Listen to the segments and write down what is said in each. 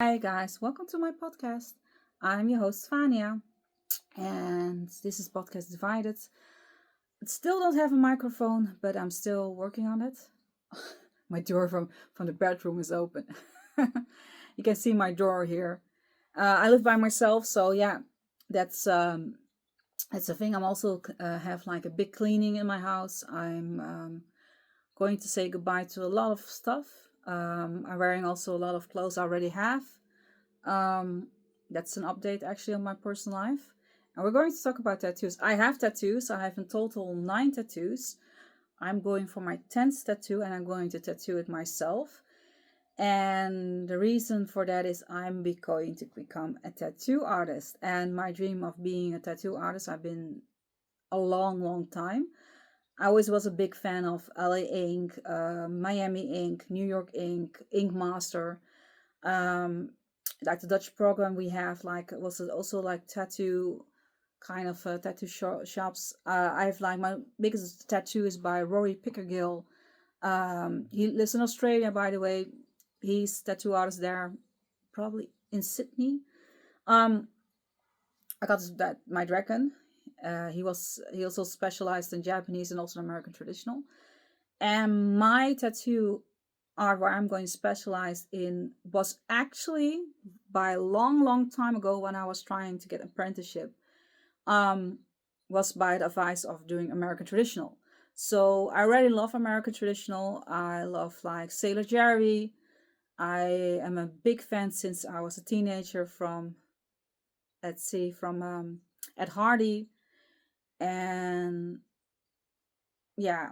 Hi guys, welcome to my podcast. I'm your host Fania, and this is Podcast Divided. I still don't have a microphone, but I'm still working on it. My door from the bedroom is open. You can see my door here. I live by myself, so yeah, that's um, that's a thing. I'm also have like a big cleaning in my house. I'm going to say goodbye to a lot of stuff. I'm wearing also a lot of clothes I already have. Um, that's an update actually on my personal life. And we're going to talk about tattoos. I have tattoos. I have in total 9 tattoos. I'm going for my 10th tattoo and I'm going to tattoo it myself. And the reason for that is I'm going to become a tattoo artist. And my dream of being a tattoo artist, I've been a long, long time. I always was a big fan of LA Ink, Miami Ink, New York Ink, Ink Master. Um, like the Dutch program we have, like was it also like tattoo kind of tattoo shops. I have like my biggest tattoo is by Rory Pickergill. He lives in Australia, by the way. He's tattoo artist there, probably in Sydney. Um, I got that my dragon. He also specialized in Japanese and also American traditional. And my tattoo art where I'm going to specialize in was actually by a long, long time ago when I was trying to get apprenticeship. Um, was by the advice of doing American traditional. So I really love American traditional. I love like Sailor Jerry. I am a big fan since I was a teenager from from Ed Hardy, and yeah,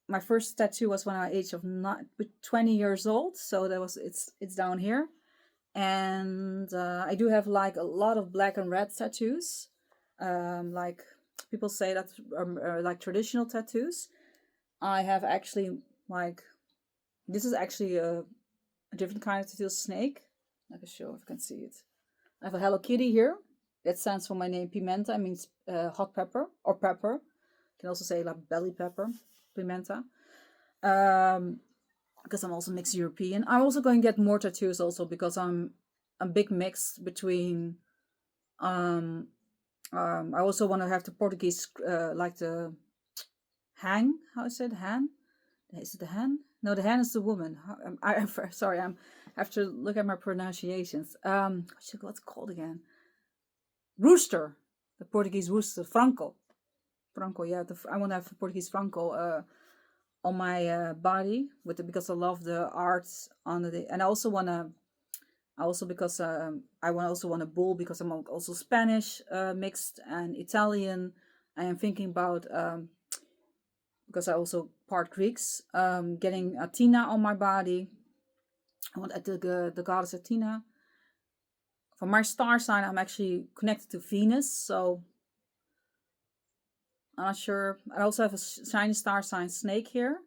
my first tattoo was when I was age of not 20 years old. So that was it's down here, and I do have like a lot of black and red tattoos. Like people say that are like traditional tattoos. I have actually like this is actually a different kind of tattoo snake. I can show if you can see it. I have a Hello Kitty here. That stands for my name Pimenta. It means hot pepper or pepper. You can also say like belly pepper, Pimenta. Um, because I'm also mixed European. I'm also going to get more tattoos also because I'm a big mix between um I also want to have the Portuguese like the hang. How is it? Han? Is it the hen? No, the hen is the woman. I'm sorry. I have to look at my pronunciations. What's it called again? Rooster. The Portuguese rooster. Franco. Franco. Yeah. I want to have the Portuguese Franco on my body because I love the arts on the and I also want to. I also because I also want a bull because I'm also Spanish mixed and Italian. I am thinking about because I also part Greeks. Getting Athena on my body. I want the goddess Athena. For my star sign, I'm actually connected to Venus, so I'm not sure. I also have a shiny star sign snake here.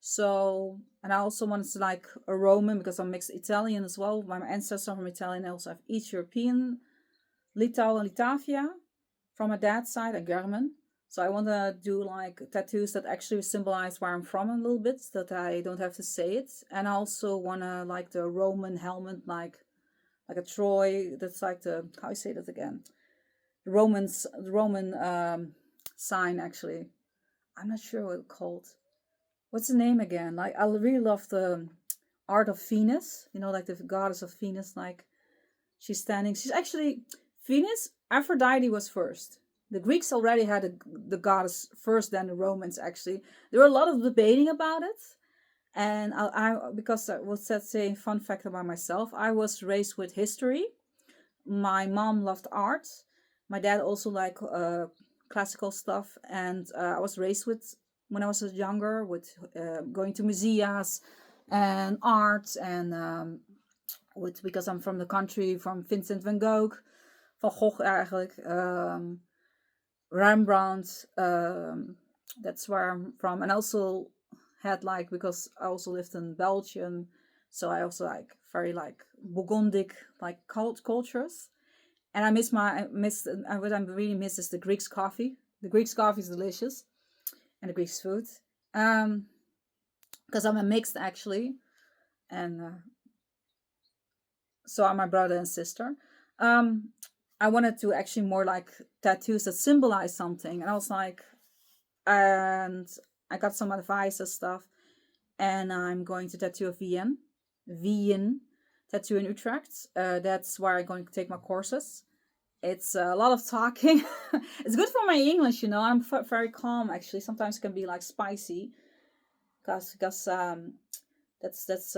So, and I also wanted to like a Roman because I'm mixed Italian as well. My ancestors are from Italian. I also have East European, Litau and Litavia from my dad's side, a German. So I want to do like tattoos that actually symbolize where I'm from a little bit, so that I don't have to say it. And I also want to like the Roman helmet, like a Troy. That's like the how you say that again? The Roman sign actually. I'm not sure what it's called. What's the name again? Like I really love the art of Venus. You know, like the goddess of Venus. Like she's standing. She's actually Venus. Aphrodite was first. The Greeks already had the goddess first, then the Romans. Actually, there were a lot of debating about it. And because I was saying fun fact about myself, I was raised with history. My mom loved art. My dad also liked classical stuff, and I was raised with when I was younger with going to museums and art and with because I'm from the country from Vincent van Gogh, van Gogh eigenlijk, Rembrandt. That's where I'm from, and also had like because I also lived in Belgium, so I also like very like Burgundic like cultures. And I miss what I really miss is the Greek's coffee. The Greek's coffee is delicious, and the Greek's food. Um, because I'm a mixed actually, and so are my brother and sister. Um, I wanted to actually more like tattoos that symbolize something, and I was like, and I got some advice and stuff, and I'm going to tattoo a VN tattoo in Utrecht. That's where I'm going to take my courses. It's a lot of talking. It's good for my English, you know. I'm very calm actually. Sometimes it can be like spicy, because that's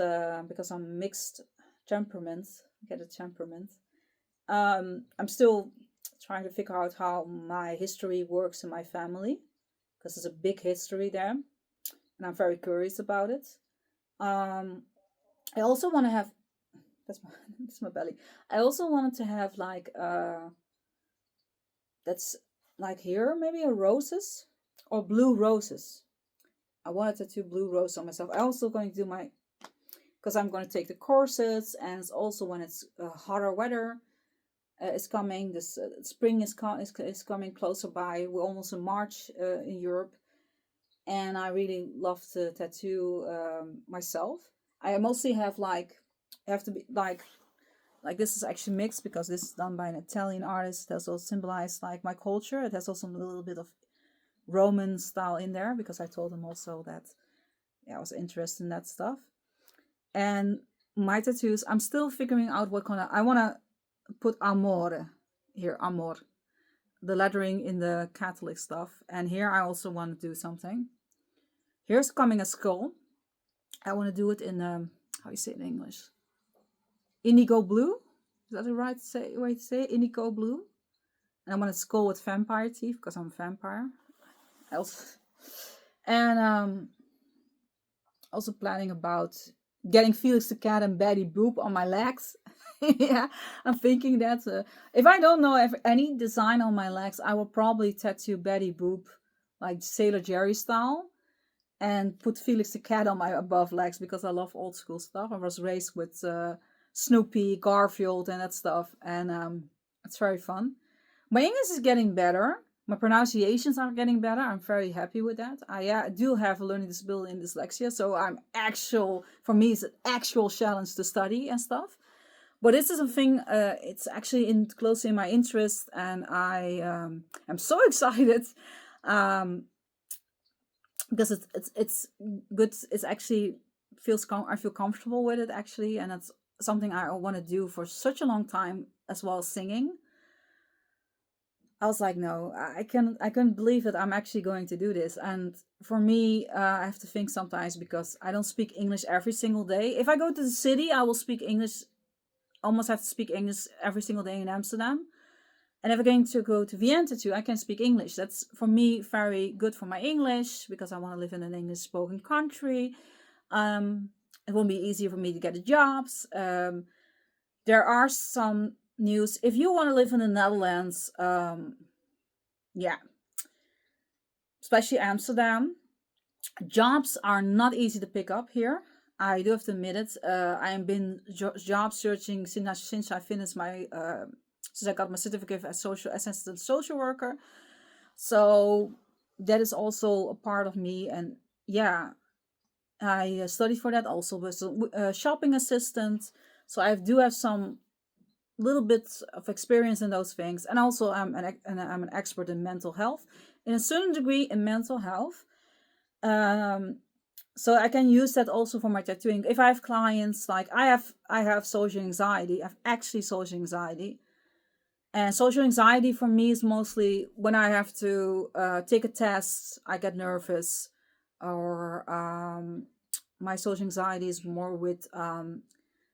because I'm mixed temperament. Get a temperament. I'm still trying to figure out how my history works in my family, because there's a big history there, and I'm very curious about it. Um, I also want to have that's my that's my belly. I also wanted to have like that's like here maybe a roses or blue roses. I wanted to do blue roses on myself. I also going to do my because I'm going to take the corsets, and it's also when it's hotter weather is coming. This spring is coming closer by. We're almost in March in Europe, and I really love to tattoo myself. I mostly have like have to be like this is actually mixed because this is done by an Italian artist. That's also symbolized like my culture. It has also a little bit of Roman style in there because I told him also that I was interested in that stuff. And my tattoos, I'm still figuring out what kind of I want to put amore here, amor, the lettering in the Catholic stuff. And here I also want to do something. Here's coming a skull. I want to do it in how you say it in English? Indigo blue. Is that the right way to say it? Indigo blue. And I want a skull with vampire teeth because I'm a vampire. And also planning about getting Felix the cat and Betty Boop on my legs. Yeah, I'm thinking that if I don't know any design on my legs, I will probably tattoo Betty Boop like Sailor Jerry style, and put Felix the cat on my above legs because I love old school stuff. I was raised with Snoopy, Garfield, and that stuff, and it's very fun. My English is getting better. My pronunciations are getting better. I'm very happy with that. I do have a learning disability in dyslexia, so for me, it's an actual challenge to study and stuff. But this is a thing. It's actually close in my interest, and I am so excited because it's good. It's actually I feel comfortable with it actually, and it's something I want to do for such a long time, as well as singing. I was like, no, I couldn't believe that I'm actually going to do this. And for me, I have to think sometimes because I don't speak English every single day. If I go to the city, I will speak English. Almost have to speak English every single day in Amsterdam. And if I'm going to go to Vienna too, I can speak English. That's for me very good for my English because I want to live in an English-spoken country. It won't be easier for me to get the jobs. There are some news. If you want to live in the Netherlands, yeah, especially Amsterdam, jobs are not easy to pick up here. I do have to admit it. I have been job searching since I finished my since I got my certificate as assistant social worker. So that is also a part of me, and yeah, I studied for that also with a shopping assistant. So I do have some little bits of experience in those things, and also I'm an expert in mental health, in a certain degree in mental health. So I can use that also for my tattooing. If I have clients, like I have social anxiety. I have actually social anxiety, and social anxiety for me is mostly when I have to take a test. I get nervous, or my social anxiety is more with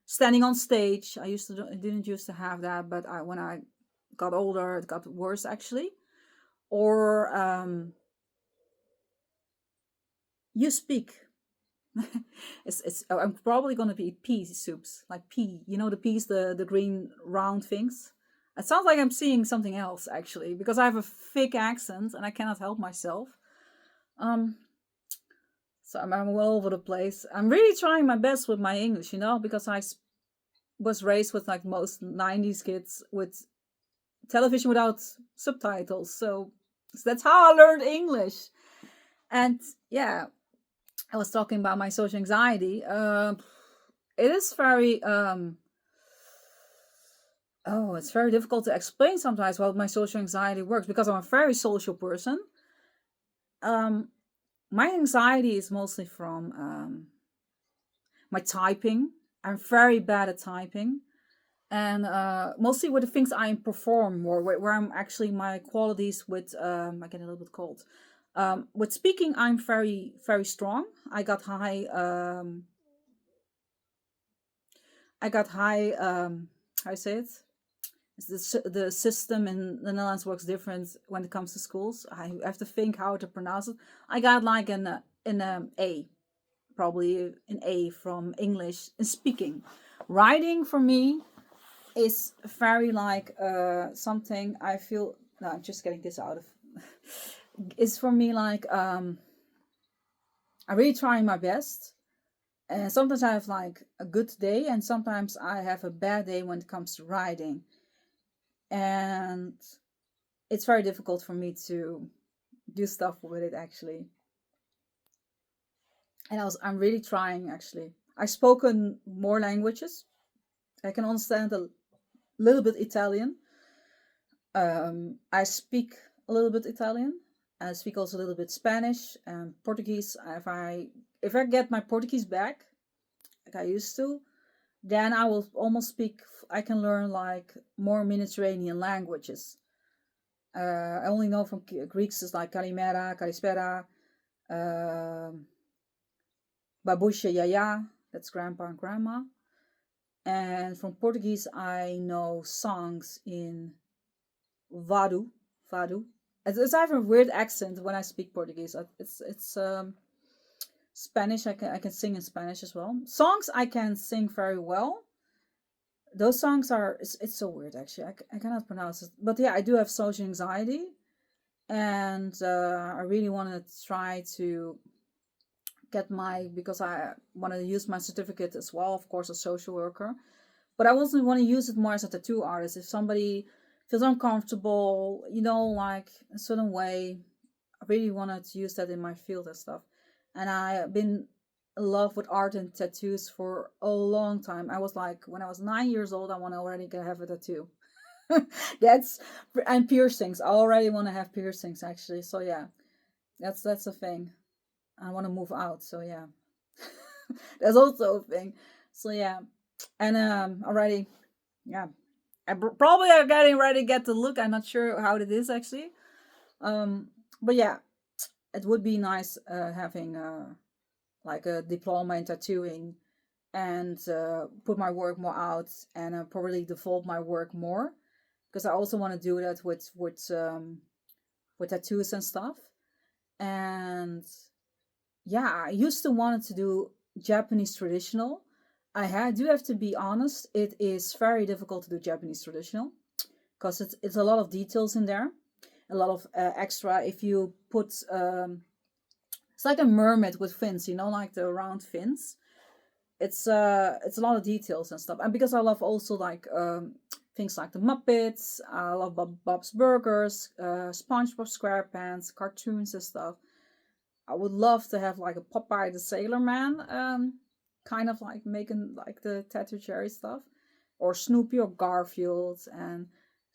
standing on stage. I didn't used to have that, but when I got older, it got worse actually. Or you speak. I'm probably gonna be pea soups, like pea. You know the peas, the green round things. It sounds like I'm seeing something else actually because I have a thick accent and I cannot help myself. Um, so I'm all over the place. I'm really trying my best with my English, you know, because I was raised with like most 90s kids with television without subtitles. So that's how I learned English. And yeah, I was talking about my social anxiety. It is very Oh, it's very difficult to explain sometimes how my social anxiety works because I'm a very social person. Um, my anxiety is mostly from my typing. I'm very bad at typing, and mostly with the things I perform more, where I'm actually my qualities with I get a little bit cold. With speaking, I'm very strong. I got high. I got high. How I say it? The system in the Netherlands works different when it comes to schools. I have to think how to pronounce it. I got like an A, probably an A from English in speaking. Writing for me is very like something I feel. No, I'm just getting this out of. It's for me like I'm really trying my best. And sometimes I have like a good day, and sometimes I have a bad day when it comes to writing. And it's very difficult for me to do stuff with it actually. And I'm really trying actually. I've spoken more languages. I can understand a little bit Italian. I speak a little bit Italian. I speak also a little bit Spanish and Portuguese. If I get my Portuguese back, like I used to, then I will almost speak. I can learn like more Mediterranean languages. I only know from Greeks is like Kalimera, Kalispera, Babusha Yaya, that's grandpa and grandma. And from Portuguese, I know songs in Vado. Vado. I have a weird accent when I speak Portuguese. It's Spanish. I can sing in Spanish as well. Songs I can sing very well. Those songs are it's so weird actually. I cannot pronounce it. But yeah, I do have social anxiety, and I really want to try to get because I want to use my certificate as well, of course, as social worker. But I also want to use it more as a tattoo artist. If somebody feels uncomfortable, like a certain way, I really wanted to use that in my field and stuff. And I've been in love with art and tattoos for a long time. I was like, when I was 9 years old, I want to already have a tattoo. That's and piercings. I already want to have piercings actually. So yeah, that's a thing. I want to move out. So yeah, that's also a thing. So yeah, and already, yeah, I probably are getting ready to get the look. I'm not sure how it is actually. But yeah, it would be nice having like a diploma in tattooing and put my work more out and probably develop my work more because I also want to do that with tattoos and stuff. And yeah, I used to want to do Japanese traditional. Do have to be honest, it is very difficult to do Japanese traditional because it's a lot of details in there, a lot of extra. If you put it's like a mermaid with fins, like the round fins. It's a lot of details and stuff. And because I love also like things like the Muppets, I love Bob's Burgers, SpongeBob SquarePants, cartoons and stuff. I would love to have like a Popeye the Sailor Man, kind of like making like the tattoo cherry stuff, or Snoopy or Garfield and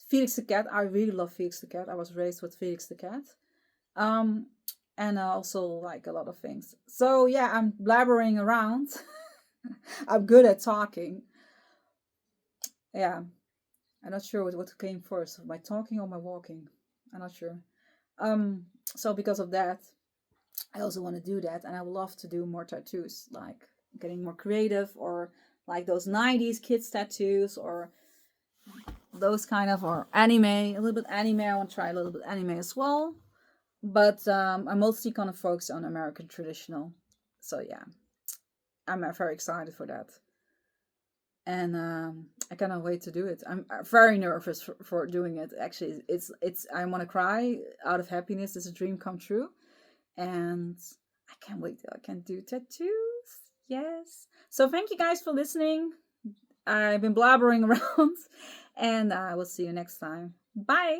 Felix the Cat. I really love Felix the Cat. I was raised with Felix the Cat. Um, and also like a lot of things. So yeah, I'm blabbering around. I'm good at talking. Yeah, I'm not sure what came first, my talking or my walking. I'm not sure. So because of that, I also want to do that, and I would love to do more tattoos, like getting more creative, or like those 90s kids tattoos, or those kind of, or anime, a little bit anime. I want to try a little bit anime as well, but I'm mostly gonna focus on American traditional. So yeah, I'm very excited for that, and I cannot wait to do it. I'm very nervous for doing it. Actually, it's I want to cry out of happiness. It's a dream come true, and I can't wait till I can do tattoos. Yes. So thank you guys for listening. I've been blabbering around, and I will see you next time. Bye.